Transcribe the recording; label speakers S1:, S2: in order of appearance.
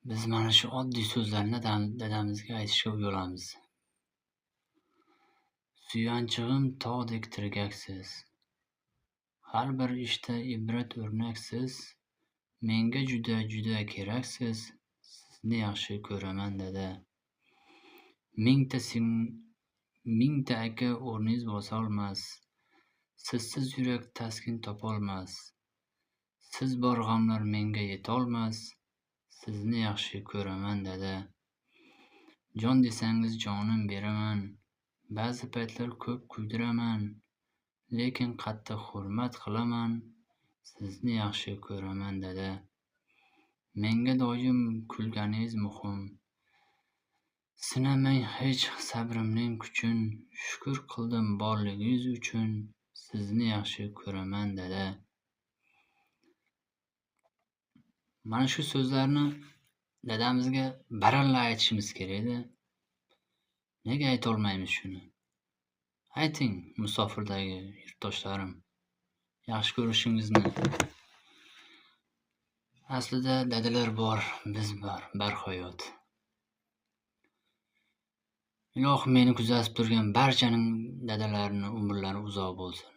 S1: Biz mana shu oddiy so'zlarni dadamizga aytishga uyalamiz. Suyanchig'im tog'dek tirgaksiz, har bir ishda ibrat o'rnaksiz, menga juda keraksiz, sizni yaxshi ko'raman dada. Mingta aka o'rningiz bosolmas, sizsiz yurak taskin topolmas. Siz bor g'amlar menga yetolmas, sizni yaxshi ko'raman dada. Jon desangiz jonim beraman, ba'zi paytlar ko'p kuydiraman, lekin qattiq hurmat qilaman, sizni yaxshi ko'raman dada. Menga doim kulganingiz muhim, sinamang hech sabrimning kuchin, shukr qildim borligingiz uchun, sizni yaxshi ko'raman dada. Mana shu so'zlarni dadamizga baralla aytishimiz kerak edi. Nega aytolmaymiz shuni? Ayting musofirdagi yurtdoshlarim, yaxshi ko'rishingizni. Aslida dadalar bor, biz bor, barhayot. Ilohim meni kuzatib turgan barchaning dadalarini umrlari uzoq bo'lsin.